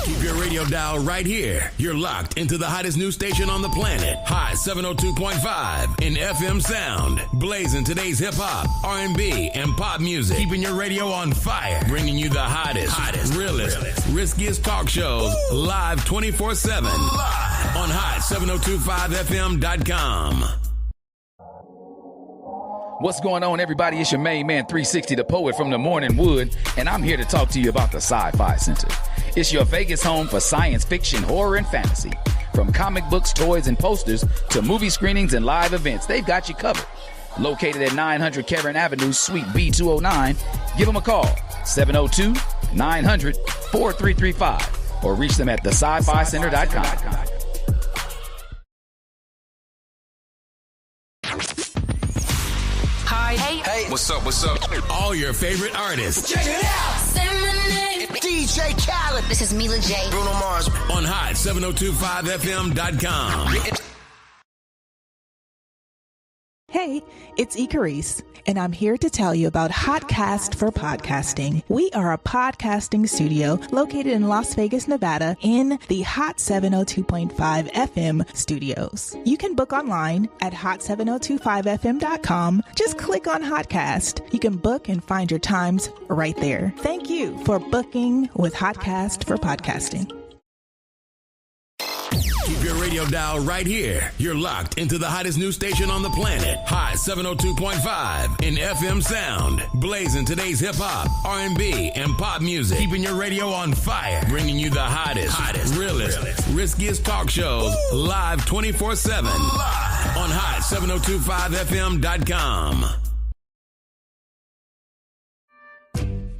Keep your radio dial right here. You're locked into the hottest news station on the planet. Hot 702.5 in FM sound. Blazing today's hip-hop, R&B, and pop music. Keeping your radio on fire. Bringing you the hottest, realest, riskiest talk shows live 24/7 on hot7025fm.com. What's going on, everybody? It's your main man, 360, the poet from the Morning Wood, and I'm here to talk to you about the Sci-Fi Center. It's your Vegas home for science fiction, horror, and fantasy. From comic books, toys, and posters to movie screenings and live events, they've got you covered. Located at 900 Caron Avenue, Suite B209, give them a call, 702-900-4335, or reach them at thescificenter.com. Hi. Hey. What's up? All your favorite artists. Check it out. Say my name. DJ Khaled. This is Mila J. Bruno Mars. On hot7025fm.com. Hey, it's Icarice, and I'm here to tell you about Hotcast for Podcasting. We are a podcasting studio located in Las Vegas, Nevada, in the Hot 702.5 FM studios. You can book online at hot7025fm.com. Just click on Hotcast. You can book and find your times right there. Thank you for booking with Hotcast for Podcasting. Keep your radio dial right here. You're locked into the hottest news station on the planet. Hot 702.5 in FM sound. Blazing today's hip-hop, R&B, and pop music. Keeping your radio on fire. Bringing you the hottest, realest, riskiest talk shows live 24/7 on hot7025fm.com.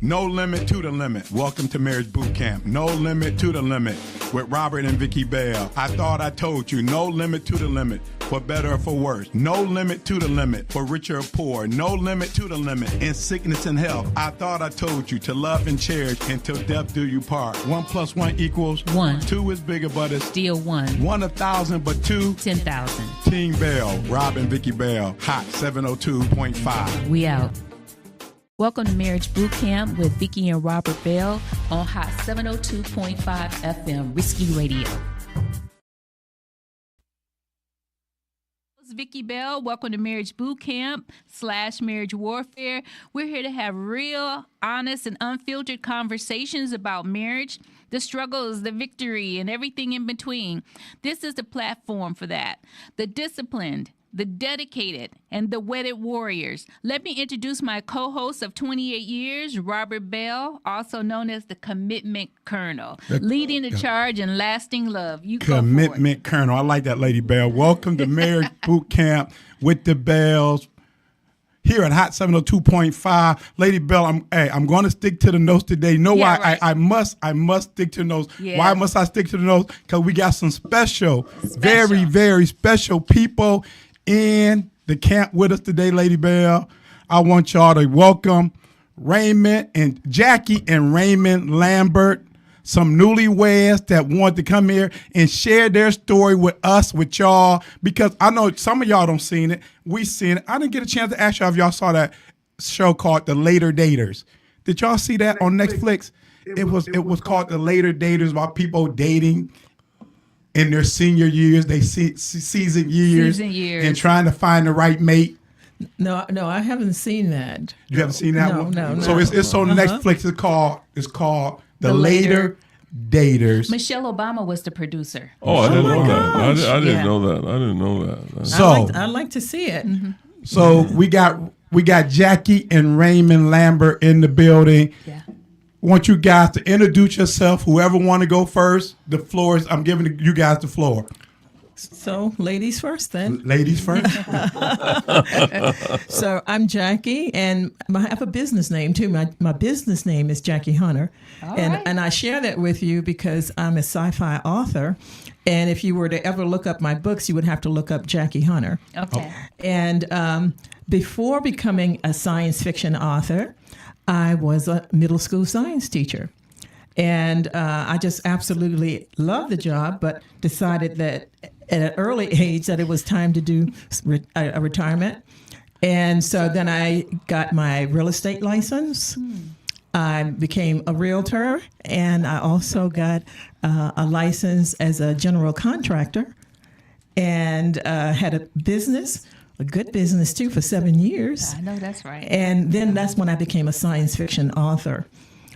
No limit to the limit. Welcome to Marriage Bootcamp. No limit to the limit with Robert and Vicky Bell. I thought I told you. No limit to the limit, for better or for worse. No limit to the limit, for richer or poor. No limit to the limit in sickness and health. I thought I told you to love and cherish until death do you part. 1 + 1 = 1. 2 is bigger, but it's Still 1. 1 1,000, but 2 10,000. Team Bell, Rob and Vicky Bell, Hot 702.5. We out. Welcome to Marriage Bootcamp with Vicky and Robert Bell on Hot 702.5 FM, Risky Radio. It's Vicky Bell. Welcome to Marriage Bootcamp / Marriage Warfare. We're here to have real, honest, and unfiltered conversations about marriage, the struggles, the victory, and everything in between. This is the platform for that. The disciplined, the dedicated, and the wedded warriors. Let me introduce my co-host of 28 years, Robert Bell, also known as the Commitment Colonel, leading the charge in lasting love. You Commitment Colonel. I like that, Lady Bell. Welcome to Marriage Bootcamp with the Bells here at Hot 702.5. Lady Bell, I'm going to stick to the notes today. You know why? Right. I must stick to the notes. Yeah. Why must I stick to the notes? Because we got some very, very special people in the camp with us today, Lady Bell. I want y'all to welcome Jackie and Raymond Lambert, some newlyweds that want to come here and share their story with us, with y'all, because I know some of y'all don't seen it. We seen it. I didn't get a chance to ask y'all if y'all saw that show called The Later Daters. Did y'all see that on Netflix? It was called The Later Daters, about people dating in their senior years, season years, and trying to find the right mate. No, I haven't seen that. You haven't seen that one? No. So it's on Netflix. It's called The Later Daters. Michelle Obama was the producer. Oh, I didn't know that. I didn't know that. I didn't know that. So I'd like to see it. Mm-hmm. So we got Jackie and Raymond Lambert in the building. Yeah. I want you guys to introduce yourself. Whoever want to go first, the floor is. I'm giving you guys the floor. So, ladies first, then. Ladies first. So, I'm Jackie, and I have a business name, too. My business name is Jackie Hunter. And I share that with you because I'm a sci-fi author. And if you were to ever look up my books, you would have to look up Jackie Hunter. Okay. And before becoming a science fiction author, I was a middle school science teacher. And I just absolutely loved the job, but decided that at an early age that it was time to do a retirement. And so then I got my real estate license. I became a realtor, and I also got a license as a general contractor, and had a business, a good business too, for 7 years. I know that's right. And then that's when I became a science fiction author.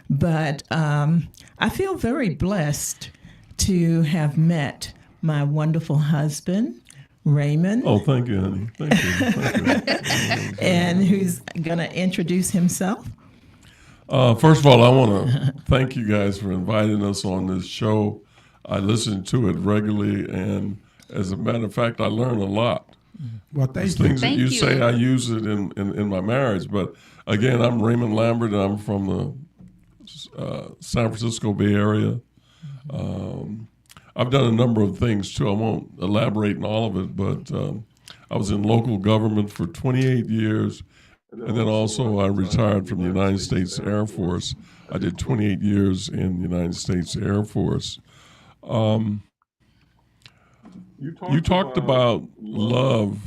But I feel very blessed to have met my wonderful husband, Raymond. Oh, thank you, honey. Thank you. Thank you. And who's going to introduce himself. First of all, I want to thank you guys for inviting us on this show. I listen to it regularly, and as a matter of fact, I learn a lot. Well, thank you. Things that you say, I use it in my marriage. But again, I'm Raymond Lambert, and I'm from the San Francisco Bay Area. I've done a number of things too. I won't elaborate on all of it, but I was in local government for 28 years. And then also I retired from the United States Air Force. I did 28 years in the United States Air Force. You talked about love,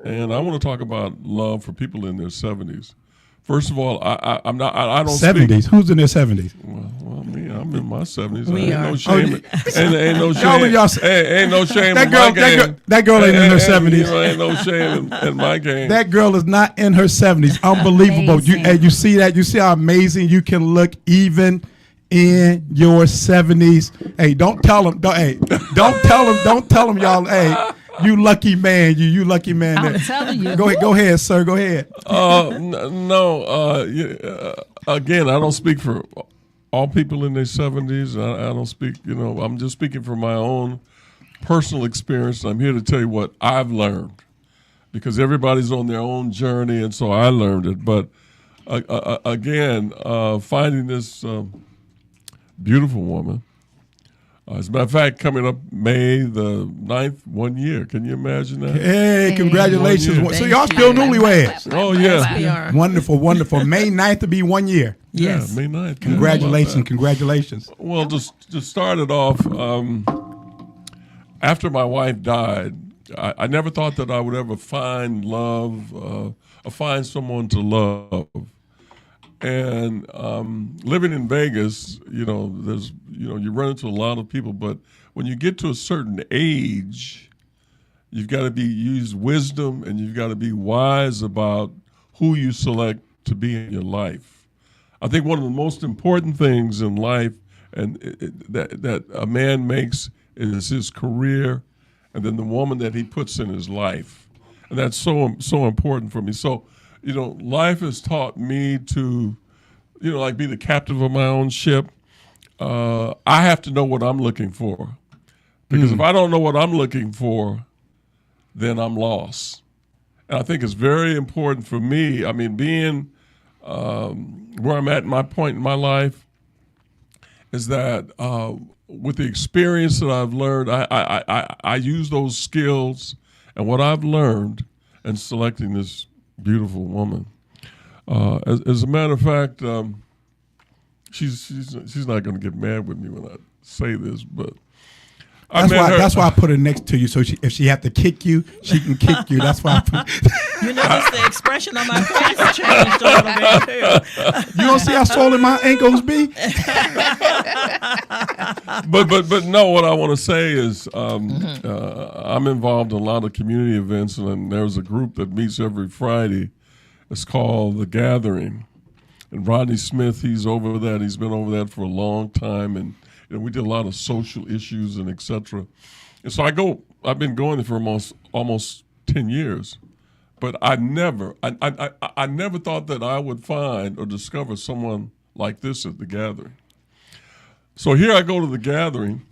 and I want to talk about love for people in their 70s. First of all, I don't 70s. speak. Who's in their 70s? Well, me, I'm in my 70s. We Ain't are. no shame. Ain't no Y'all shame. y'all- Ain't no shame That in girl, my game. that girl ain't in her 70s. You know, ain't no shame in my game. That girl is not in her 70s. Unbelievable. Amazing. You see that? You see how amazing you can look even in your 70s. Hey, don't tell them. Don't tell them, y'all. Hey, you lucky man. You lucky man. I'm there. telling you. Go ahead, sir. Go ahead. Again, I don't speak for all people in their 70s. I don't speak, I'm just speaking from my own personal experience. I'm here to tell you what I've learned, because everybody's on their own journey, and so I learned it. But again, finding this beautiful woman, as a matter of fact, coming up May the 9th, 1 year. Can you imagine that? Hey, congratulations. Thank So you. y'all still newlyweds. Oh, yeah. We are. Wonderful, wonderful. May 9th to be 1 year. Yes. Yeah, May 9th. Congratulations. Well, just to start it off, after my wife died, I never thought that I would ever find love, or find someone to love. And living in Vegas, there's, you run into a lot of people, but when you get to a certain age, you've got to use wisdom, and you've got to be wise about who you select to be in your life. I think one of the most important things in life, and that a man makes, is his career, and then the woman that he puts in his life, and that's so important for me. So, life has taught me to, be the captain of my own ship. I have to know what I'm looking for, because if I don't know what I'm looking for, then I'm lost. And I think it's very important for me. I mean, being where I'm at in my point in my life is that with the experience that I've learned, I use those skills and what I've learned in selecting this beautiful woman. As a matter of fact, she's not going to get mad with me when I say this, but That's why I put her next to you, so if she have to kick you, she can kick you. That's why I put. You notice the expression on my face changed a little bit too. You don't see how swollen my ankles be? But no, what I want to say is I'm involved in a lot of community events, and there's a group that meets every Friday. It's called The Gathering. And Rodney Smith, he's over that. He's been over that for a long time, and we did a lot of social issues and et cetera. And so I've been going there for almost 10 years. But I never thought that I would find or discover someone like this at The Gathering. So here I go to The Gathering.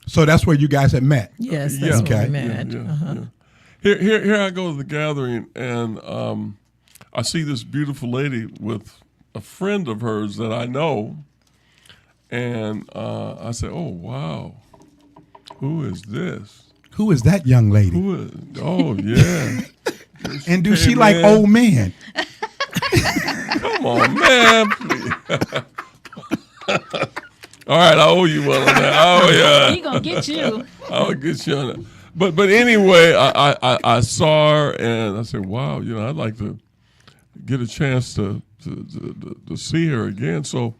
So that's where you guys had met. Yes, that's Okay. what we met. Yeah. Here I go to The Gathering, and I see this beautiful lady with a friend of hers that I know. And I said, "Oh, wow, who is this? Who is that young lady? Oh, yeah." And do she like old men? Come on, man. All right, I owe you one on that. Oh, yeah. He gonna get you. I'll get you on that. But anyway, I saw her, and I said, "Wow, I'd like to get a chance to to see her again. So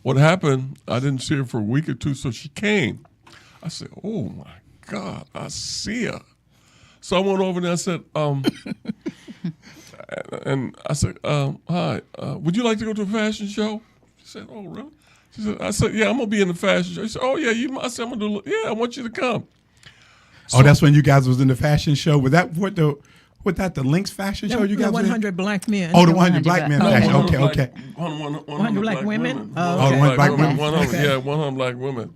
what happened, I didn't see her for a week or two, so she came. I said, oh, my God, I see her. So I went over there and I said, and I said, hi, would you like to go to a fashion show? She said, oh, really? I said, yeah, I'm going to be in the fashion show. She said, oh, yeah, I said, I'm going to do, yeah, I want you to come. So, that's when you guys was in the fashion show. Was that the Lynx fashion show you guys the 100 black men. Oh, the 100 black men fashion. No, Okay. 100 black women? Oh, 100 black women. 100 black women.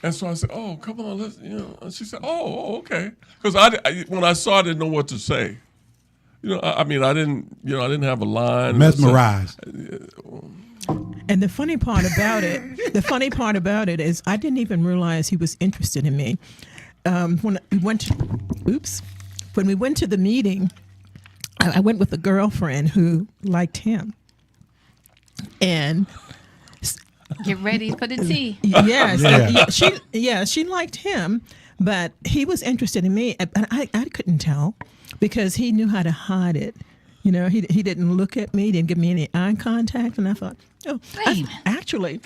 And so I said, oh, come on, let's, And she said, oh, okay. Because when I saw, I didn't know what to say. I didn't have a line. Mesmerized. And the funny part about it is I didn't even realize he was interested in me. When we went to the meeting, I went with a girlfriend who liked him. And get ready for the tea. Yes, she liked him, but he was interested in me, and I couldn't tell because he knew how to hide it. He didn't look at me, didn't give me any eye contact, and I thought, actually.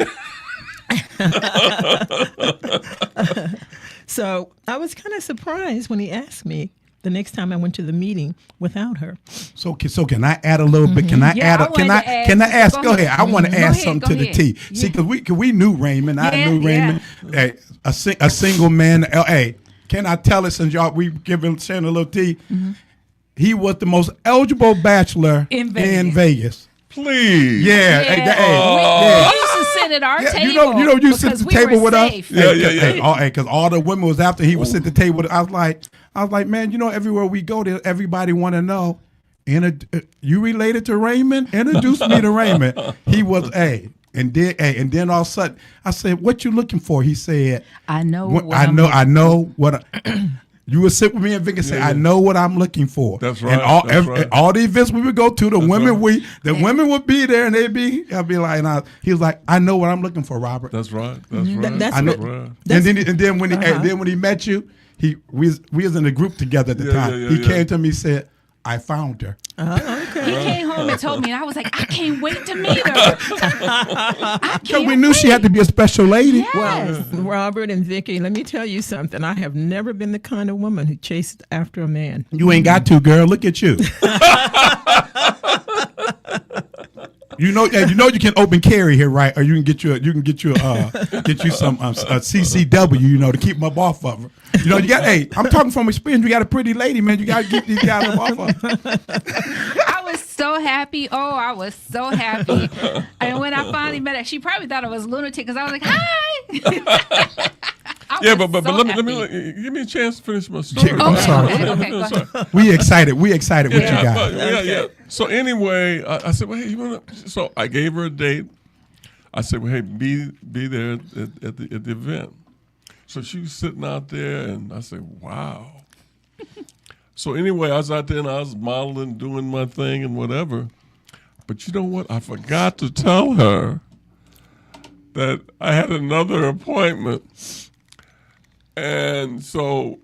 So I was kind of surprised when he asked me the next time I went to the meeting without her. So can I add a little bit? Can I ask? Go ahead. I want to add something to the tea. Yeah. See, because we knew Raymond. I knew Raymond. Hey, a single man. Hey, can I tell it since y'all we sharing a little tea? Mm-hmm. He was the most eligible bachelor in Vegas. Please. Yeah. We used to sit at our table. You sit at the table with us. Yeah. Because all the women was after he would sit at the table. I was like, man, everywhere we go, everybody want to know. You related to Raymond? Introduce me to Raymond. He was and then all of a sudden I said, "What you looking for?" He said, "I know. You would sit with me and Vic and say, "I know what I'm looking for." That's right. And all the events we would go to, women would be there, and I'd be like, he was like, "I know what I'm looking for, Robert." That's right. That's right. That's right. And then when he met you, we was in a group together at the time. He came to me and said, "I found her." Oh, okay. He came home and told me, and I was like, I can't wait to meet her. Because we knew she had to be a special lady. Yes. Well, Robert and Vicky, let me tell you something. I have never been the kind of woman who chased after a man. You ain't got to, girl. Look at you. You know you can open carry here, right? Or you can get you some CCW, to keep them up off of her. I'm talking from experience. You got a pretty lady, man. You got to get these guys up off of her. I was so happy. Oh, I was so happy. And when I finally met her, she probably thought I was lunatic because I was like, "Hi." But let me give me a chance to finish my story. I'm sorry. We excited with you guys. So anyway, I said, well, hey, you want to? So I gave her a date. I said, well, hey, be there at the event. So she was sitting out there, and I said, wow. So anyway, I was out there and I was modeling, doing my thing and whatever. But you know what? I forgot to tell her that I had another appointment. And so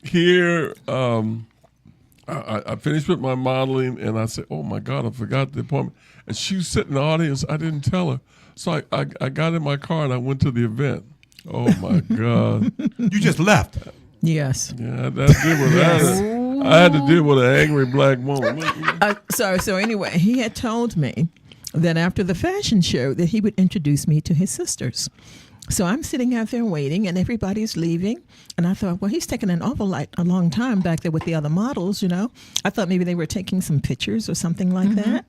here, I finished with my modeling, and I said, oh, my God, I forgot the appointment. And she was sitting in the audience. I didn't tell her. So I got in my car, and I went to the event. Oh, my God. You just left. Yes. Yeah, I had to deal with that. I had to deal with an angry black woman. So anyway, he had told me that after the fashion show that he would introduce me to his sisters. So I'm sitting out there waiting, and everybody's leaving. And I thought, well, he's taking a long time back there with the other models, I thought maybe they were taking some pictures or something like that.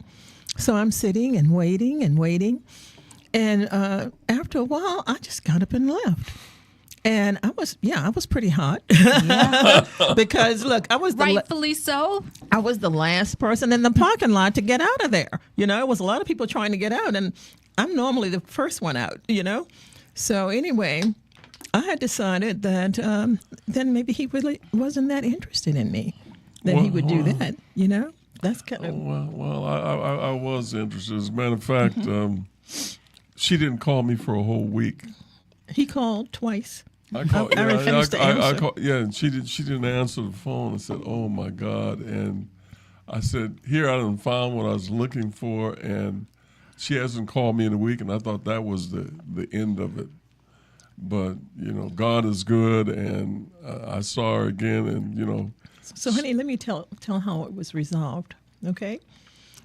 So I'm sitting and waiting and waiting. And after a while, I just got up and left. And I was pretty hot. Yeah. Because, look, rightfully so. I was the last person in the parking lot to get out of there. It was a lot of people trying to get out, and I'm normally the first one out, So anyway, I had decided that then maybe he really wasn't that interested in me, that he would do that, That's kind of... Well, I was interested. As a matter of fact, she didn't call me for a whole week. He called twice. I called, I refused to answer. And she didn't answer the phone. I said, "Oh my God!" And I said, here I done found what I was looking for, and she hasn't called me in a week, and I thought that was the end of it. But, God is good, and I saw her again, and, So, honey, let me tell how it was resolved, okay?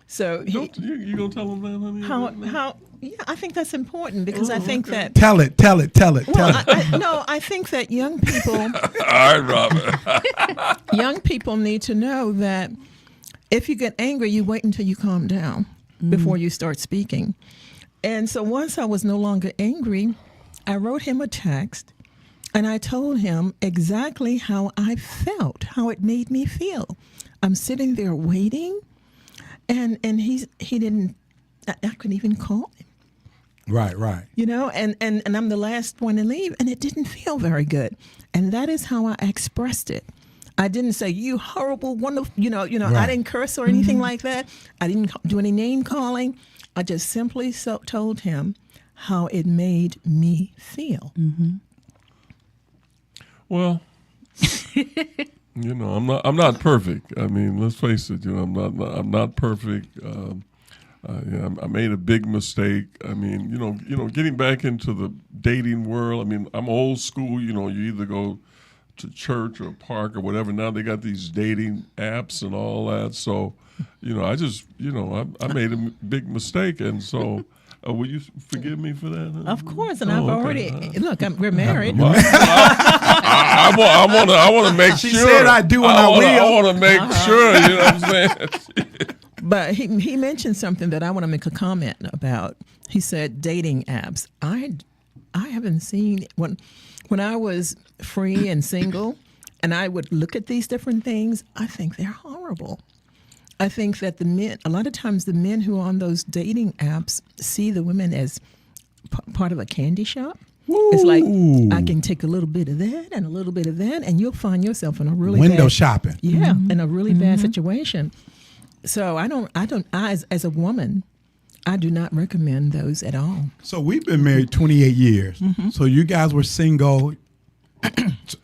So you going to tell them that, honey? how I think that's important because I think that... Tell it. Well, I think that young people... All right, Robert. Young people need to know that if you get angry, you wait until you calm down before you start speaking. And so once I was no longer angry, I wrote him a text, and I told him exactly how I felt, how it made me feel. I'm sitting there waiting, and he didn't. I couldn't even call him. Right. And I'm the last one to leave, and it didn't feel very good. And that is how I expressed it. I didn't say, you horrible, wonderful, right. I didn't curse or anything like that. I didn't do any name calling. I just simply told him how it made me feel. Mm-hmm. Well, I'm not perfect. I mean, let's face it. I'm not perfect. I made a big mistake. I mean, getting back into the dating world. I mean, I'm old school. You either go to church or a park or whatever. Now they got these dating apps and all that. So, I just, I made a big mistake, and so. Will you forgive me for that? Huh? Of course, and I've already we're married. I want to make sure. She said I do, and I will. I want to make sure. You know what I'm saying? But he mentioned something that I want to make a comment about. He said dating apps. I haven't seen when I was free and single, and I would look at these different things. I think they're horrible. I think that a lot of times the men who are on those dating apps see the women as part of a candy shop. Ooh. It's like, I can take a little bit of that and a little bit of that, and you'll find yourself in a really window bad, shopping. Yeah, in a really bad situation. So I as a woman, I do not recommend those at all. So we've been married 28 years. Mm-hmm. So you guys were single.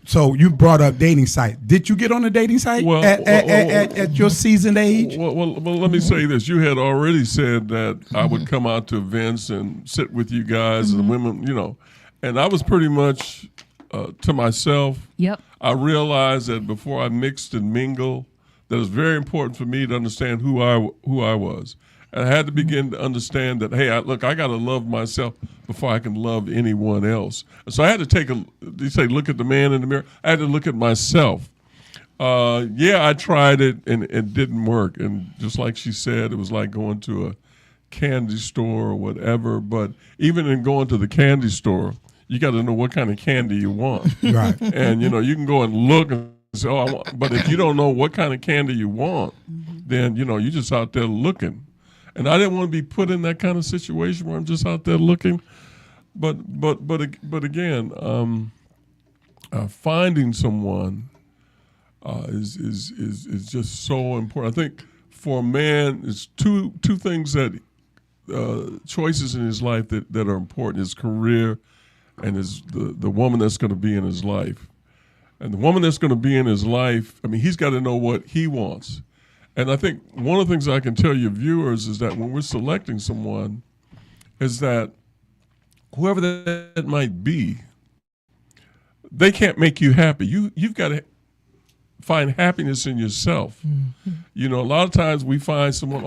So you brought up dating site. Did you get on a dating site at your seasoned age? Well, let me say this. You had already said that I would come out to events and sit with you guys and the women, and I was pretty much to myself. Yep. I realized that before I mixed and mingled, that it was very important for me to understand who I was. And I had to begin to understand that, hey, I got to love myself before I can love anyone else. So I had to look at the man in the mirror. I had to look at myself. I tried it and it didn't work. And just like she said, it was like going to a candy store or whatever. But even in going to the candy store, you got to know what kind of candy you want. Right. And, you can go and look and say, I want. But if you don't know what kind of candy you want, then, you're just out there looking. And I didn't want to be put in that kind of situation where I'm just out there looking. But again, finding someone is just so important. I think for a man, it's two things that choices in his life that are important: his career and his the woman that's going to be in his life. And the woman that's going to be in his life, I mean, he's got to know what he wants. And I think one of the things I can tell your viewers is that when we're selecting someone, is that whoever that might be, they can't make you happy. You've got to find happiness in yourself. Mm-hmm. A lot of times we find someone,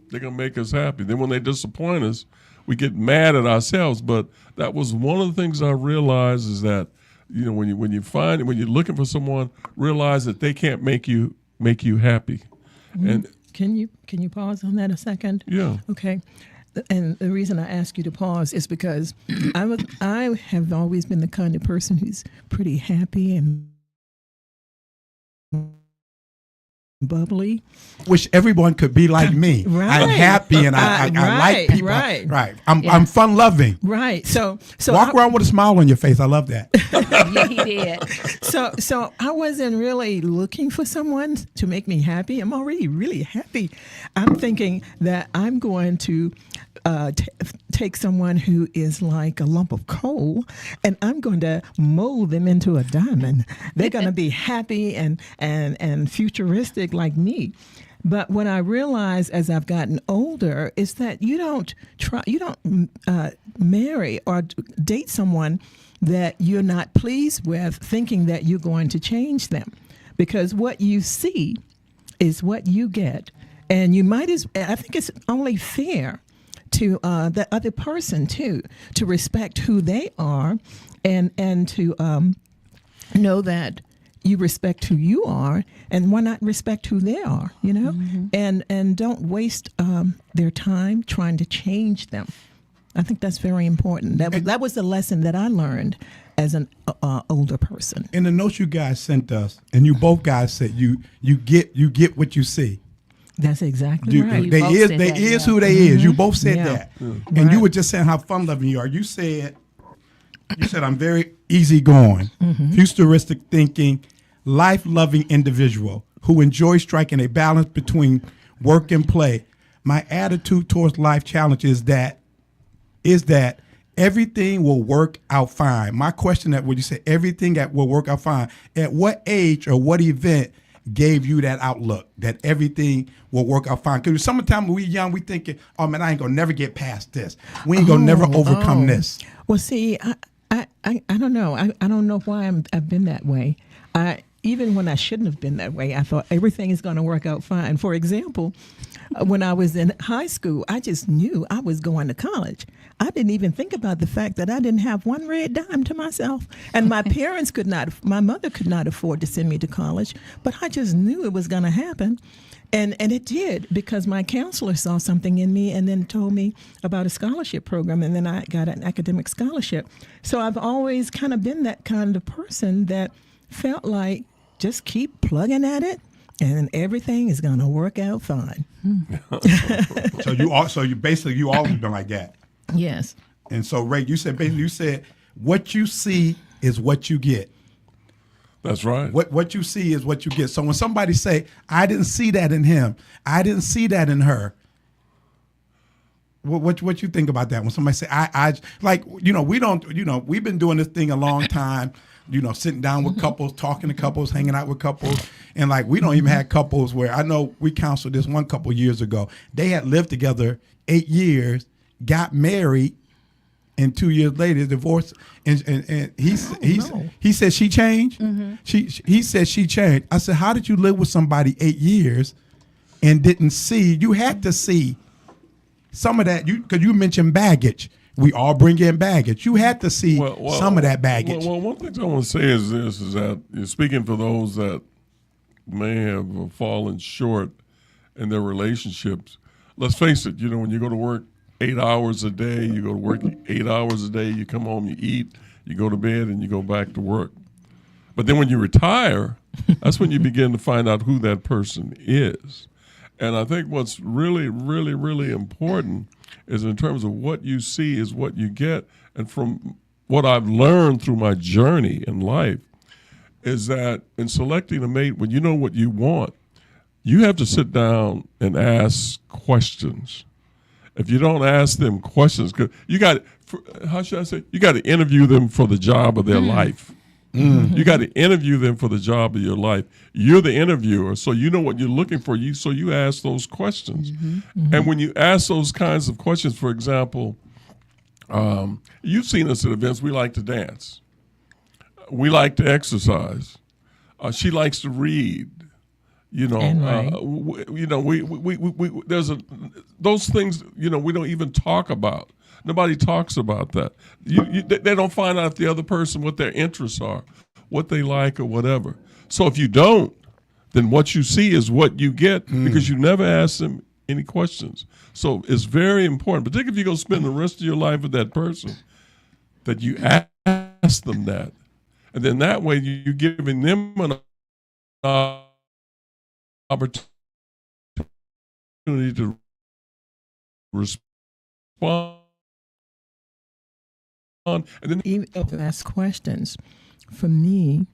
they're going to make us happy. Then when they disappoint us, we get mad at ourselves. But that was one of the things I realized is that, when you're looking for someone, realize that they can't make you happy. And can you pause on that a second? Yeah. Okay. And the reason I ask you to pause is because I have always been the kind of person who's pretty happy and bubbly. Wish everyone could be like me. Right. I'm happy and I like people. Right. I'm fun loving. Right. So walk around with a smile on your face. I love that. Yeah, he did. So I wasn't really looking for someone to make me happy. I'm already really happy. I'm thinking that I'm going to take someone who is like a lump of coal, and I'm going to mold them into a diamond. They're going to be happy and futuristic like me. But what I realized as I've gotten older is that you don't marry or date someone that you're not pleased with, thinking that you're going to change them, because what you see is what you get, and I think it's only fair to the other person too, to respect who they are, and to know that you respect who you are, and why not respect who they are, and don't waste their time trying to change them. I think that's very important. That was the lesson that I learned as an older person. In the notes you guys sent us, and you both guys said you get what you see. That's exactly right. They is who they is. You both said that, and you were just saying how fun loving you are. You said I'm very easygoing, futuristic thinking, life loving individual who enjoys striking a balance between work and play. My attitude towards life challenges is that everything will work out fine. My question that when you say everything that will work out fine, at what age or what event gave you that outlook that everything will work out fine? Because sometimes when we're young, we thinking, oh man, I ain't gonna never get past this. We ain't gonna never overcome this. Well, see, I don't know. I don't know why I've been that way. Even when I shouldn't have been that way, I thought everything is going to work out fine. For example, when I was in high school, I just knew I was going to college. I didn't even think about the fact that I didn't have one red dime to myself. And my my mother could not afford to send me to college, but I just knew it was going to happen. And it did, because my counselor saw something in me and then told me about a scholarship program, and then I got an academic scholarship. So I've always kind of been that kind of person that felt like just keep plugging at it and everything is going to work out fine. So you always been like that. Yes. And so Ray, you said what you see is what you get. That's right. What you see is what you get. So when somebody say, I didn't see that in him, I didn't see that in her, what you think about that? When somebody say, we've been doing this thing a long time, sitting down with couples, talking to couples, hanging out with couples, and we don't even have couples where I know we counseled this one couple years ago. They had lived together 8 years, got married, and 2 years later divorced. And he said she changed. He said she changed. I said, how did you live with somebody 8 years and didn't see? You had to see some of that, because you mentioned baggage. We all bring in baggage. You had to see some of that baggage. Well, one thing I want to say is this, is that speaking for those that may have fallen short in their relationships, let's face it, when you go to work 8 hours a day, you go to work 8 hours a day, you come home, you eat, you go to bed, and you go back to work. But then when you retire, that's when you begin to find out who that person is. And I think what's really, really, really important is in terms of what you see is what you get. And from what I've learned through my journey in life is that in selecting a mate, when you know what you want, you have to sit down and ask questions. If you don't ask them questions, you got to interview them for the job of their life. You got to interview them for the job of your life. You're the interviewer, so you know what you're looking for. So you ask those questions. And when you ask those kinds of questions, for example, you've seen us at events. We like to dance. We like to exercise. She likes to read. Those things. We don't even talk about. Nobody talks about that. They don't find out the other person what their interests are, what they like, or whatever. So if you don't, then what you see is what you get because you never ask them any questions. So it's very important, particularly if you're going to spend the rest of your life with that person, that you ask them that. And then that way you're giving them an opportunity to respond. And then even if you ask questions, for me,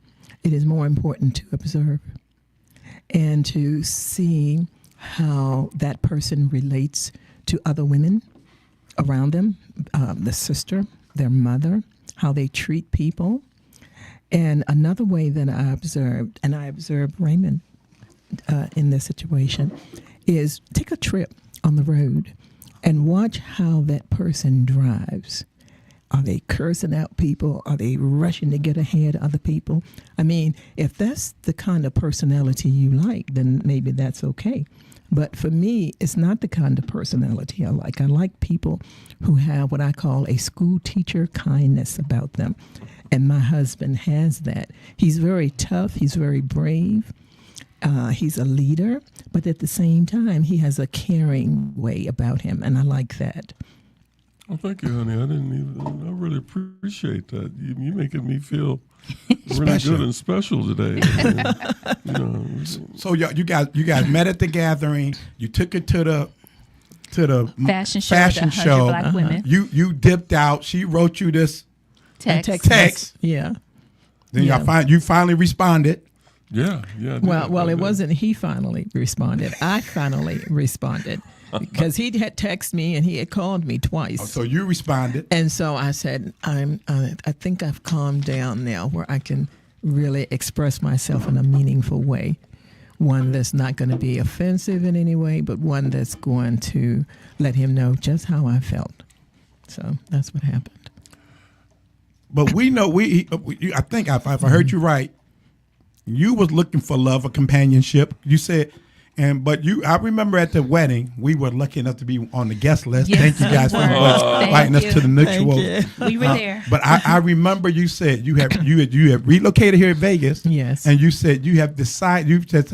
it is more important to observe and to see how that person relates to other women around them, the sister, their mother, how they treat people. And another way that I observed Raymond in this situation is take a trip on the road and watch how that person drives. Are they cursing out people? Are they rushing to get ahead of other people? I mean, if that's the kind of personality you like, then maybe that's okay. But for me, it's not the kind of personality I like. I like people who have what I call a school teacher kindness about them. And my husband has that. He's very tough. He's very brave. He's a leader. But at the same time, he has a caring way about him. And I like that. Well, thank you, honey. I really appreciate that. You making me feel really good and special today. So you guys met at the gathering. You took it to the fashion show. Black women. You dipped out. She wrote you this text. Yeah. Then you finally responded. Yeah. Well, it wasn't he finally responded. I finally responded. Because he had texted me and he had called me twice. Oh, so you responded. And so I said, I think I've calmed down now where I can really express myself in a meaningful way. One that's not going to be offensive in any way, but one that's going to let him know just how I felt. So that's what happened. But we know, I think if I heard you right, you was looking for love or companionship. You said... I remember at the wedding, we were lucky enough to be on the guest list. Yes, Thank you guys for inviting us to the nuptials. We were there. But I remember you said you have relocated here in Vegas. Yes. And you said you have decided, you said,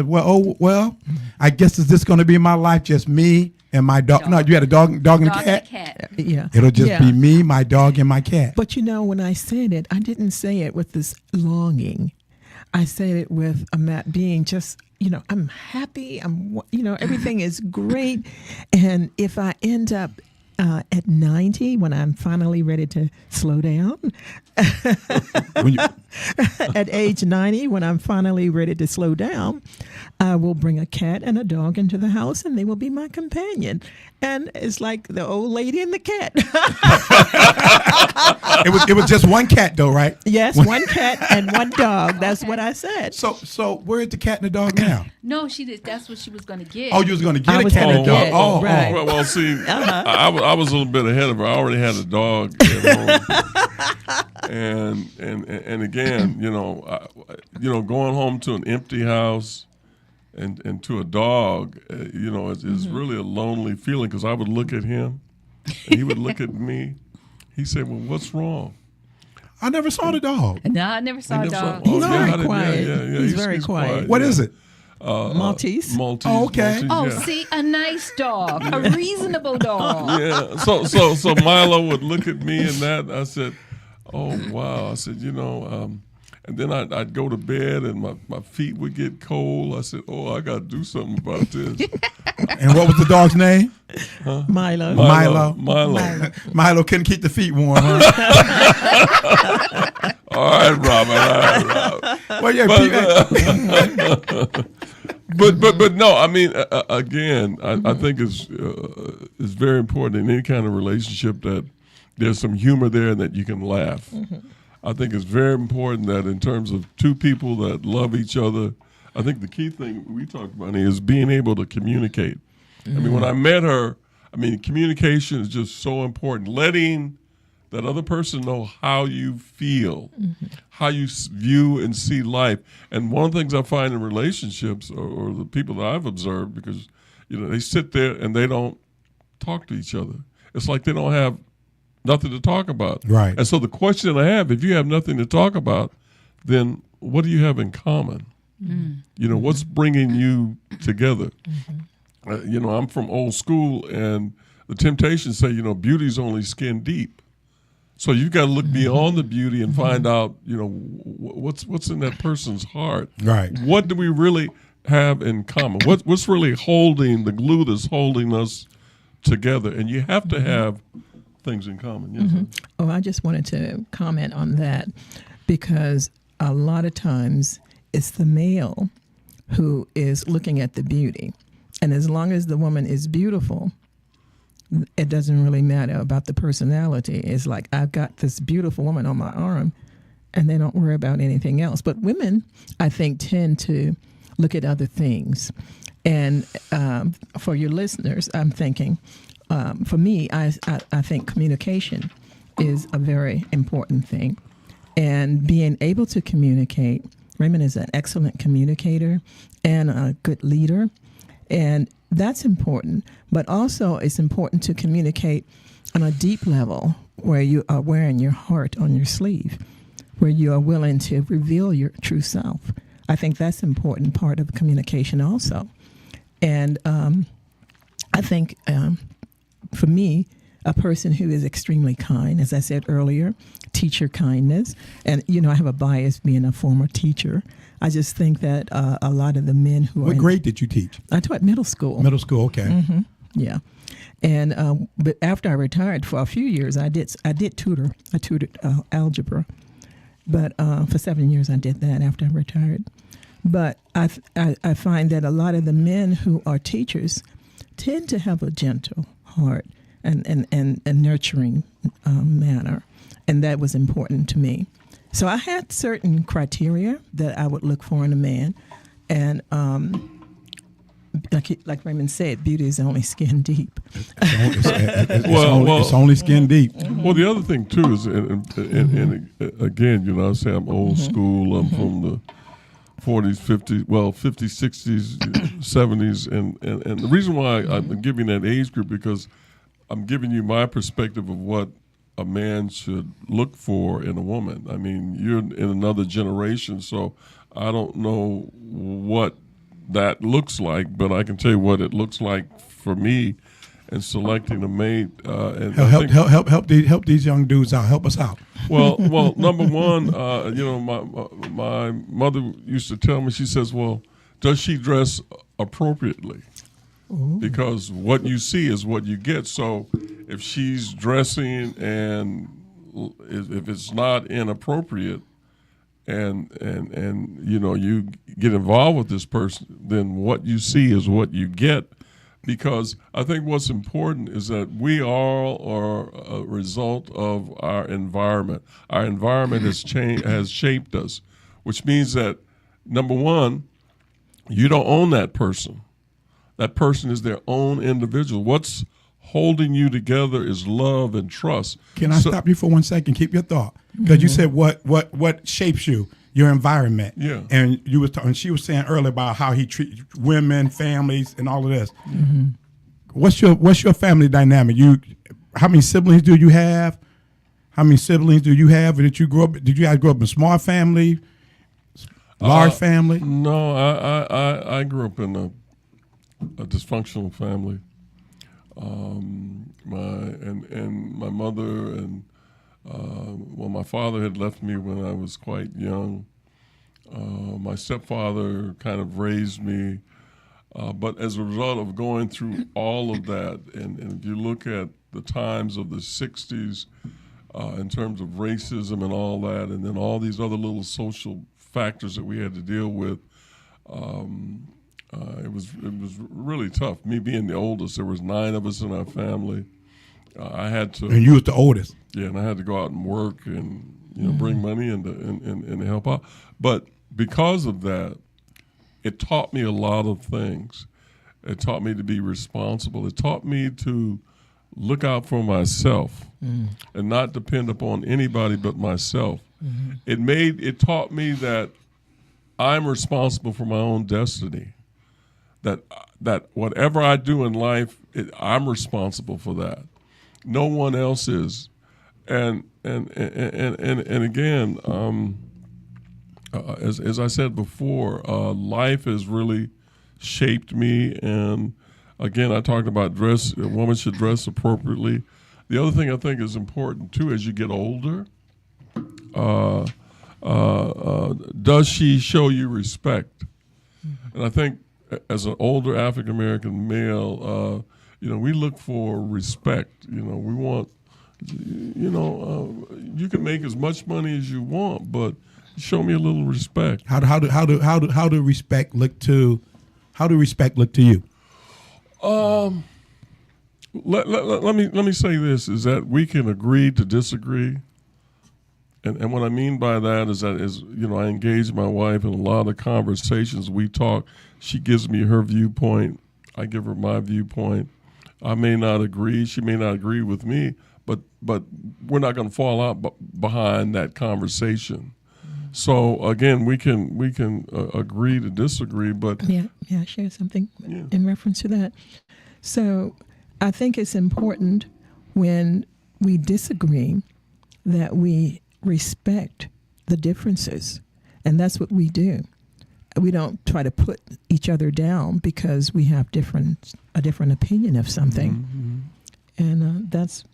I guess is this going to be my life, just me and my dog? No, you had a dog and a cat? Yeah. It'll just be me, my dog, and my cat. But when I said it, I didn't say it with this longing. I said it with being just, I'm happy. Everything is great. And if I end up at 90, when I'm finally ready to slow down, at age 90, when I'm finally ready to slow down, I will bring a cat and a dog into the house and they will be my companion. And it's like the old lady and the cat. It was just one cat though, right? Yes, one cat and one dog. That's what I said. So where's the cat and the dog now? No, she did. That's what she was going to get. Oh, you was going to get a cat and a dog. Oh, right. Well, see, I was a little bit ahead of her. I already had a dog at home. and again, going home to an empty house and to a dog, is really a lonely feeling because I would look at him and he would look at me. He said, "Well, what's wrong?" I never saw the dog. No, I never saw a dog. He's very quiet. He's very quiet. What is it? Maltese. Maltese. Oh, okay. Maltese, See, a nice dog, a reasonable dog. Yeah. So Milo would look at me and that. I said, "Oh wow." I said, and then I'd go to bed and my feet would get cold. I said, "Oh, I got to do something about this." And what was the dog's name? Huh? Milo. Milo couldn't keep the feet warm. Huh? All right, Robert. Well, yeah, but no. I mean, again, I think it's very important in any kind of relationship that there's some humor there and that you can laugh. Mm-hmm. I think it's very important that in terms of two people that love each other, I think the key thing we talked about is being able to communicate. I mean, when I met her, communication is just so important. Letting that other person know how you feel, how you view and see life. And one of the things I find in relationships or the people that I've observed, because, they sit there and they don't talk to each other. It's like they don't have nothing to talk about. Right. And so the question I have, if you have nothing to talk about, then what do you have in common? What's bringing you together? I'm from old school, and the Temptations say, beauty's only skin deep. So you've got to look beyond the beauty and find out, what's in that person's heart. Right. What do we really have in common? What's really holding the glue that's holding us together? And you have to have things in common. Yes, Oh, I just wanted to comment on that because a lot of times it's the male who is looking at the beauty. And as long as the woman is beautiful, it doesn't really matter about the personality. It's like, I've got this beautiful woman on my arm, and they don't worry about anything else. But women, I think, tend to look at other things. And for your listeners, I'm thinking, for me, I think communication is a very important thing. And being able to communicate, Raymond is an excellent communicator and a good leader. And that's important. But also it's important to communicate on a deep level where you are wearing your heart on your sleeve, where you are willing to reveal your true self. I think that's an important part of communication also. And I think for me, a person who is extremely kind, as I said earlier, teacher kindness. And, I have a bias being a former teacher. I just think that a lot of the men who What grade did you teach? I taught middle school. Middle school, okay. Mm-hmm. Yeah. And but after I retired for a few years, I did tutor. I tutored algebra. But for 7 years I did that after I retired. But I find that a lot of the men who are teachers tend to have a gentle heart and nurturing manner. And that was important to me. So I had certain criteria that I would look for in a man. And like Raymond said, beauty is only skin deep. It's only skin deep. Well, the other thing, too, is, and again, I say I'm old school. I'm from the 40s, 50s, 50s, 60s, 70s. And the reason why I'm giving that age group, because I'm giving you my perspective of what a man should look for in a woman. I mean, you're in another generation, so I don't know what that looks like, but I can tell you what it looks like for me in selecting a mate. And help these young dudes out. Help us out. Well, number one, my mother used to tell me. She says, "Well, does she dress appropriately?" Ooh. Because what you see is what you get. So if she's dressing and if it's not inappropriate and you get involved with this person, then what you see is what you get. Because I think what's important is that we all are a result of our environment. Our environment has shaped us, which means that, number one, you don't own that person. That person is their own individual. What's holding you together is love and trust. Can I stop you for 1 second? Keep your thought, because you said what shapes you, your environment. Yeah. And she was saying earlier about how he treats women, families, and all of this. Mm-hmm. What's your family dynamic? How many siblings do you have? How many siblings do you have? Did you guys grow up in a small family, large family? No, I grew up in a dysfunctional family. My mother and my father had left me when I was quite young. My stepfather kind of raised me, but as a result of going through all of that, and if you look at the times of the 60s in terms of racism and all that, and then all these other little social factors that we had to deal with, it was really tough. Me being the oldest, there was 9 of us in our family. I had to, and you was the oldest. Yeah, and I had to go out and work and bring money and help out. But because of that, it taught me a lot of things. It taught me to be responsible. It taught me to look out for myself and not depend upon anybody but myself. Mm-hmm. It taught me that I'm responsible for my own destiny. That whatever I do in life, I'm responsible for that. No one else is. And again, as I said before, life has really shaped me. And again, I talked about dress. A woman should dress appropriately. The other thing I think is important too, as you get older, does she show you respect? And I think, as an older African American male, we look for respect. We want, you can make as much money as you want, but show me a little respect. How do respect look to you? Let me say this: is that we can agree to disagree, And what I mean by that is I engage my wife in a lot of conversations. We talk. She gives me her viewpoint. I give her my viewpoint. I may not agree. She may not agree with me, but we're not going to fall out behind that conversation. So again, we can agree to disagree, but I share something in reference to that. So I think it's important when we disagree that we respect the differences, and that's what we do. We don't try to put each other down because we have a different opinion of something, and that's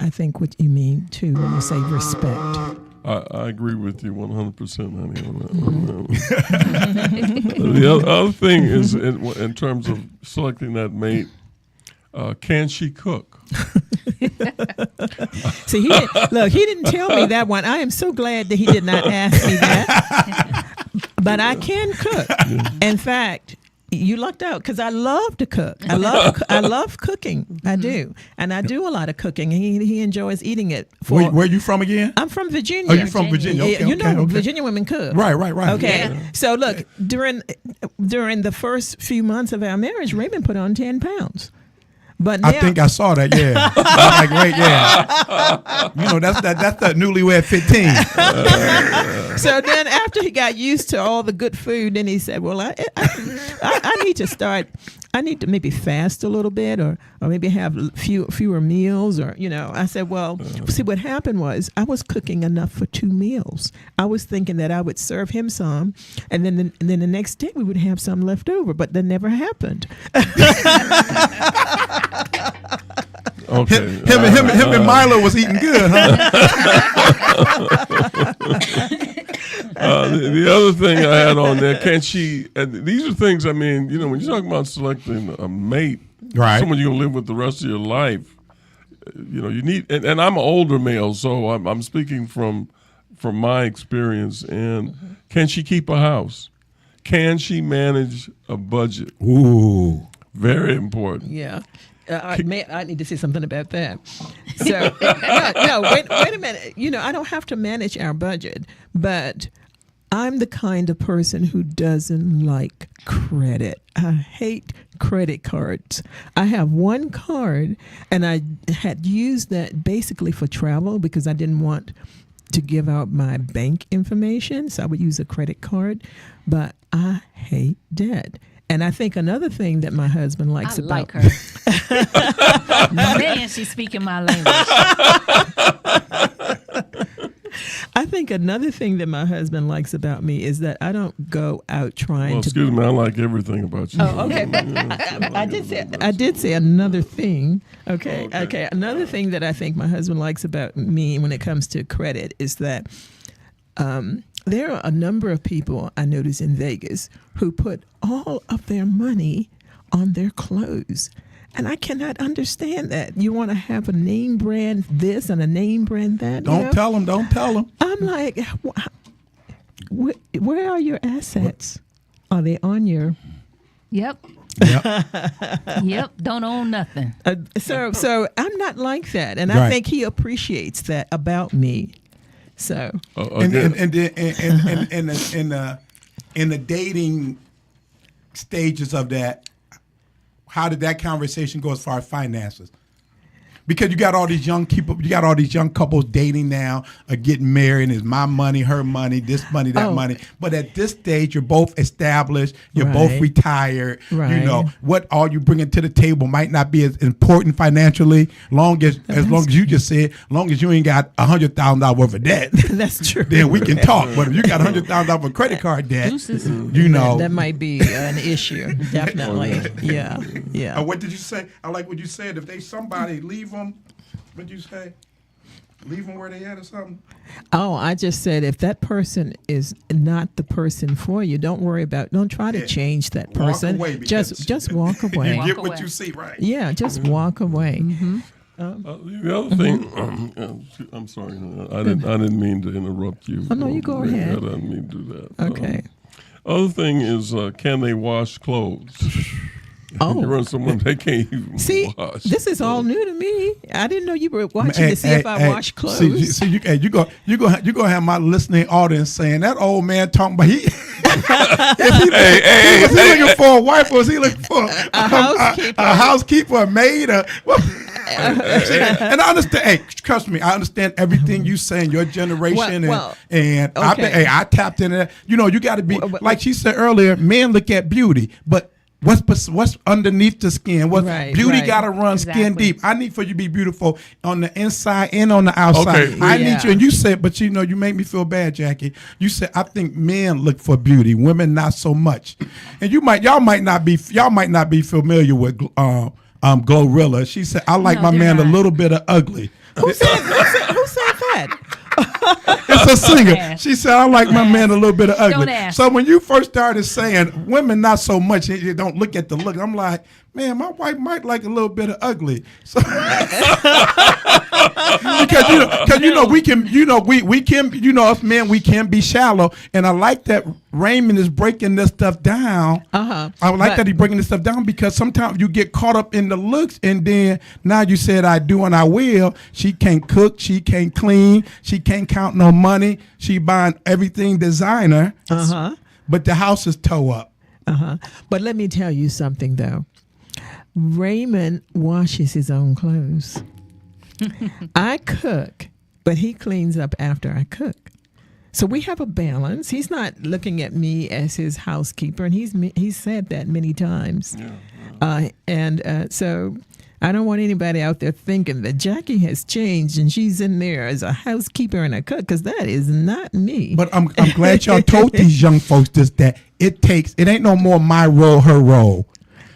I think what you mean too when you say respect. I agree with you 100%, honey, on that. The other thing is in terms of selecting that mate. Can she cook? See, he didn't tell me that one. I am so glad that he did not ask me that. But I can cook. In fact, you lucked out because I love to cook. I love cooking. I do, and I do a lot of cooking. He enjoys eating it. Where are you from again? I'm from Virginia. Oh, you're from Virginia. Okay, Virginia women cook. Right. Okay, Yeah. so look, during the first few months of our marriage, Raymond put on 10 pounds. But now, I think I saw that. Yeah, I was like, wait, yeah. That's that newlywed 15. So then, after he got used to all the good food, then he said, "Well, I need to start. I need to maybe fast a little bit, or maybe have fewer meals, or I said, well, see, what happened was I was cooking enough for 2 meals. I was thinking that I would serve him some, and then the next day we would have some left over, but that never happened. Okay. Him and Milo was eating good, huh? The other thing I had on there, can she? These are things. I mean, when you're talking about selecting a mate, right? Someone you're gonna live with the rest of your life. You need, and I'm an older male, so I'm speaking from my experience. And can she keep a house? Can she manage a budget? Ooh, very important. Yeah. I need to say something about that. So, no, wait a minute. I don't have to manage our budget, but I'm the kind of person who doesn't like credit. I hate credit cards. I have one card, and I had used that basically for travel because I didn't want to give out my bank information, so I would use a credit card, but I hate debt. And I think another thing that my husband likes about her. Man, she's speaking my language. I think another thing that my husband likes about me is that I don't go out trying to. Excuse me, I like everything about you. Oh, okay. I did say another thing. Okay. Another thing that I think my husband likes about me when it comes to credit is that there are a number of people I notice in Vegas who put all of their money on their clothes. And I cannot understand that. You want to have a name brand this and a name brand that. Don't tell them. I'm like, where are your assets? Are they on your... Yep. Don't own nothing. So I'm not like that. And right. I think he appreciates that about me. So in the dating stages of that, how did that conversation go as far as finances? Because you got all these young couples dating now, getting married, and it's my money, her money, this money, that money. But at this stage, you're both established, you're both retired. Right. What all you bringing to the table might not be as important financially, as long as you just said, long as you ain't got $100,000 worth of debt. That's true. Then we can talk. But if you got $100,000 of credit card debt, that might be an issue. Definitely. Yeah. What did you say? I like what you said. If somebody leave them, what'd you say? Leave them where they at or something? Oh, I just said if that person is not the person for you, don't try to change that person. Walk away. Just walk away. You get what you see, right? Yeah, just walk away. Mm-hmm. The other thing, I'm sorry, I didn't mean to interrupt you. Oh no, you go ahead. I didn't mean to do that. Okay. Other thing is, can they wash clothes? Oh. You run someone they can't even See, wash. this is all new to me. I didn't know you were watching to see if I wash clothes. See, you gonna have my listening audience saying that old man talking about he. Was he looking for a wife, or was he looking for a housekeeper, a maid? And I understand. Hey, trust me, I understand everything you saying. Your generation and okay. I tapped into that. You got to be like she said earlier. Men look at beauty, but what's underneath the skin? Beauty got to run skin deep. I need for you to be beautiful on the inside and on the outside. Okay. I need you, and you said, but you make me feel bad, Jackie. You said I think men look for beauty, women not so much. And y'all might not be familiar with Glorilla. She said I like my man a little bit of ugly. Who said that? It's a singer. She said, I like my man a little bit of ugly. Don't ask. So when you first started saying women not so much, you don't look at the look, I'm like, man, my wife might like a little bit of ugly. So because we can, us men, we can be shallow. And I like that Raymond is breaking this stuff down. I like that he's breaking this stuff down, because sometimes you get caught up in the looks, and then now you said I do and I will. She can't cook, she can't clean, she can't count no money. She buying everything designer, but the house is toe up. But let me tell you something though. Raymond washes his own clothes. I cook, but he cleans up after I cook. So we have a balance. He's not looking at me as his housekeeper, and he's said that many times. So I don't want anybody out there thinking that Jackie has changed and she's in there as a housekeeper and a cook, because that is not me. But I'm glad y'all told these young folks that it ain't no more my role, her role.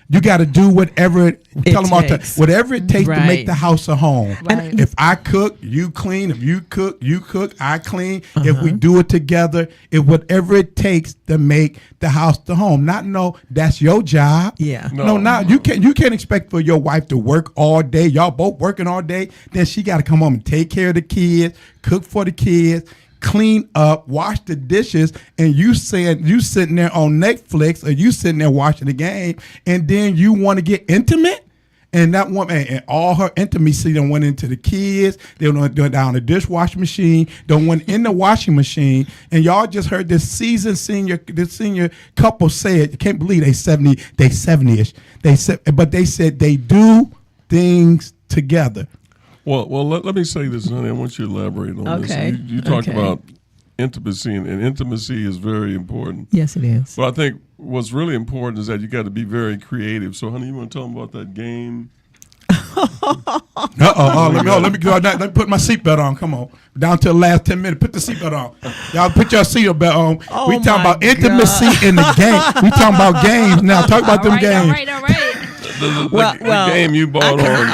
You got to do whatever it takes to make the house a home. Right. If I cook, you clean. If you cook, I clean. If we do it together, whatever it takes to make the house the home. That's your job. Yeah. You can't expect for your wife to work all day. Y'all both working all day. Then she got to come home and take care of the kids, cook for the kids, clean up, wash the dishes, and you sitting there on Netflix, or you sitting there watching the game, and then you want to get intimate. And that woman, and all her intimacy done went into the kids. They went down the dishwashing machine, done went in the washing machine. And y'all just heard this senior couple say it. You can't believe they 70-ish. But they said they do things together. Well, let me say this, honey. I want you to elaborate on this. You talked about intimacy, and intimacy is very important. Yes, it is. But I think what's really important is that you got to be very creative. So, honey, you want to tell them about that game? Let me go. Let me put my seatbelt on. Come on, down to the last 10 minutes. Put the seatbelt on. Y'all put your seatbelt on. We talking about intimacy in the game. We talking about games now. Talk about them games. All right. The game you bought on.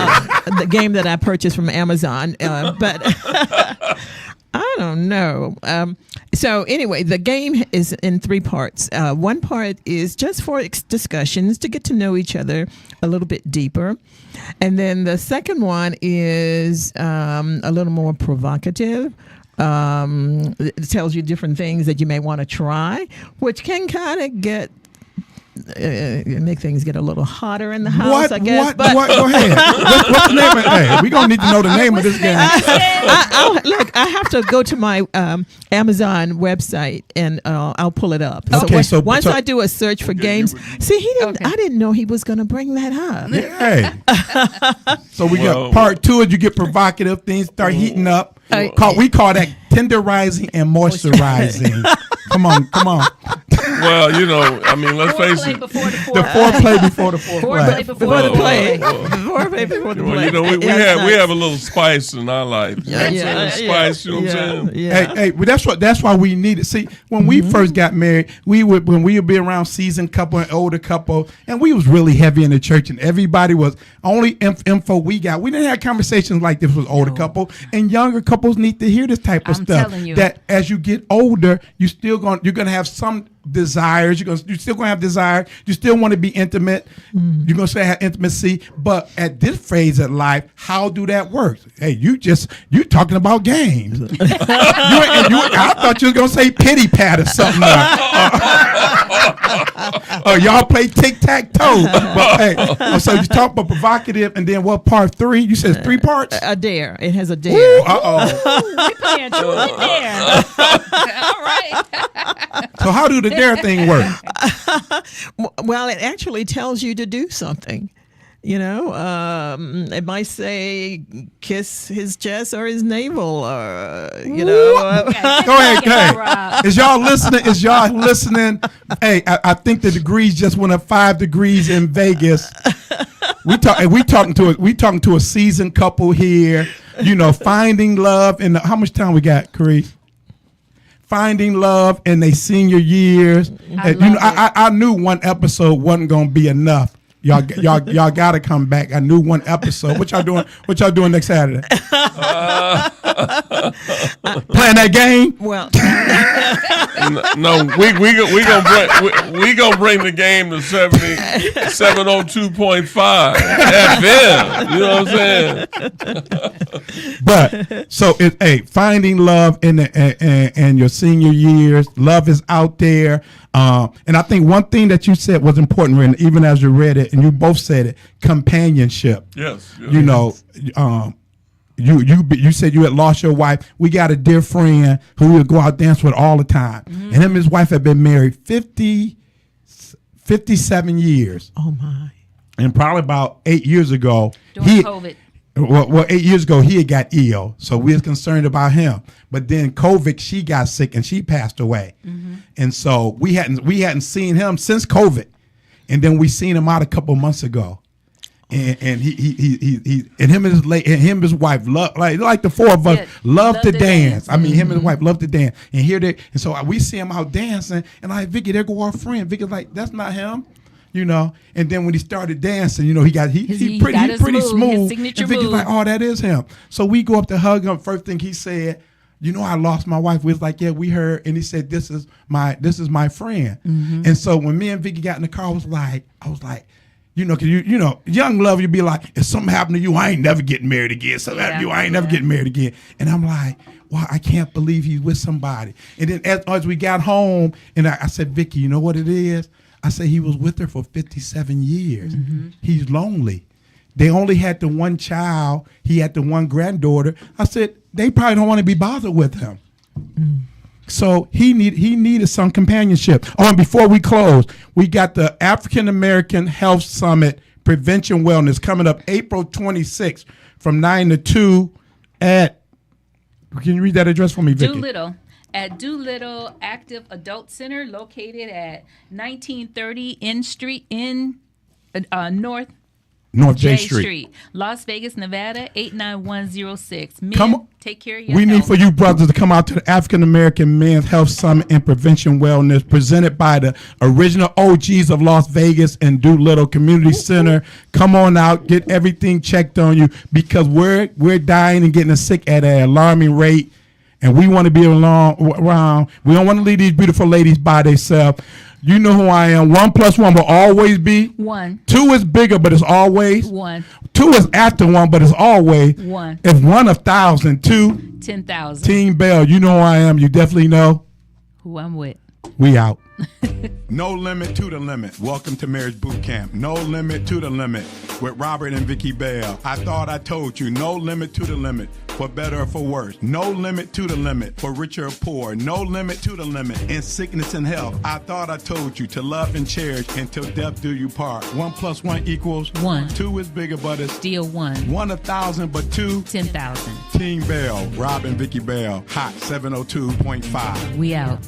The game that I purchased from Amazon, but I don't know. So anyway, the game is in 3 parts. One part is just for discussions to get to know each other a little bit deeper. And then the second one is a little more provocative. It tells you different things that you may want to try, which can kind of make things get a little hotter in the house, I guess. Go ahead. What's the name of it? Hey, we're going to need to know the name of this game. I have to go to my Amazon website, and I'll pull it up. Okay, so once I do a search for games, I didn't know he was going to bring that up. Hey. So we got part 2 is you get provocative, things start heating up. We call that tenderizing and moisturizing. Come on. Well, let's face it. The foreplay before the foreplay. Before the play. We have a little spice in our life. Spice, you know what I'm saying? Yeah. Hey, that's why we need it. See, when we first got married, when we would be around seasoned couple and older couple, and we was really heavy in the church, and everybody was only info we got. We didn't have conversations like this with older couple, and younger couples need to hear this type of stuff. Telling you. That as you get older, you're gonna have some desires. You're still gonna have desire. You still want to be intimate. You're gonna say have intimacy, but at this phase of life, how do that work? Hey, you talking about games. I thought you was gonna say pity pat or something. Y'all play tic-tac-toe. But, hey, so you talk about provocative, and then what part 3? You said 3 parts? A dare. It has a dare. Ooh, uh-oh. We're playing truth or dare. All right. So how do the dare thing work? Well, it actually tells you to do something. You know, it might say kiss his chest or his navel, or you know. Go ahead. Is y'all listening? Hey, I think the degrees just went up 5 degrees in Vegas. We talking to a seasoned couple here. You know, finding love in how much time we got, Carice? Finding love in their senior years. I knew one episode wasn't gonna be enough. Y'all got to come back. I knew one episode. What y'all doing? What y'all doing next Saturday? Playing that game? Well, no, we gonna bring the game to 702.5 FM. You know what I'm saying? But so finding love in your senior years. Love is out there. And I think one thing that you said was important, Ren, even as you read it, and you both said it, companionship. Yes. You know, you said you had lost your wife. We got a dear friend who we would go out dance with all the time. Mm-hmm. And him and his wife had been married 57 years. Oh, my. And probably about 8 years ago. During COVID. Well, 8 years ago, he had got ill, so we was concerned about him. But then COVID, she got sick and she passed away, and so we hadn't seen him since COVID, and then we seen him out a couple months ago, and he and him and his wife love like the four of us love to dance. I mean, him and his wife love to dance, and so we see him out dancing, and I'm like, Vicky, there go our friend. Vicky's like, that's not him. You know, and then when he started dancing, you know, he's pretty smooth. And Vicky's like, oh, that is him. So we go up to hug him. First thing he said, you know, I lost my wife. We was like, yeah, we heard. And he said, this is my friend. Mm-hmm. And so when me and Vicky got in the car, I was like, you know, cause you know, young love, you'd be like, if something happened to you, I ain't never getting married again. Something happened to you, I ain't never getting married again. And I'm like, wow, I can't believe he's with somebody. And then as we got home, and I said, Vicky, you know what it is? I said, he was with her for 57 years. Mm-hmm. He's lonely. They only had the one child. He had the one granddaughter. I said, they probably don't want to be bothered with him. Mm. So he needed some companionship. Oh, and before we close, we got the African American Health Summit Prevention Wellness coming up April 26th from 9 to 2 at, can you read that address for me, Vicky? Doolittle. At Doolittle Active Adult Center, located at 1930 N Street in North J Street, Las Vegas, Nevada 89106. Men, take care of your health. Need for you brothers to come out to the African American Men's Health Summit and Prevention Wellness, presented by the original OGs of Las Vegas and Doolittle Community Center. Come on out, get everything checked on you, because we're dying and getting sick at an alarming rate. And we want to be around. We don't want to leave these beautiful ladies by themselves. You know who I am. 1 + 1 will always be 1. 2 is bigger, but it's always 1. 2 is after 1, but it's always 1. If 1 1,000, 2 10,000. Team Bell. You know who I am. You definitely know who I'm with. We out. No limit to the limit. Welcome to Marriage Bootcamp. No limit to the limit with Robert and Vicky Bell. I thought I told you. No limit to the limit, for better or for worse. No limit to the limit, for richer or poor. No limit to the limit in sickness and health. I thought I told you to love and cherish until death do you part. 1 + 1 equals 1. 2 is bigger, but it's still 1. 1 1,000, but 2 10,000. Team Bell. Rob and Vicky Bell. Hot 702.5. We out.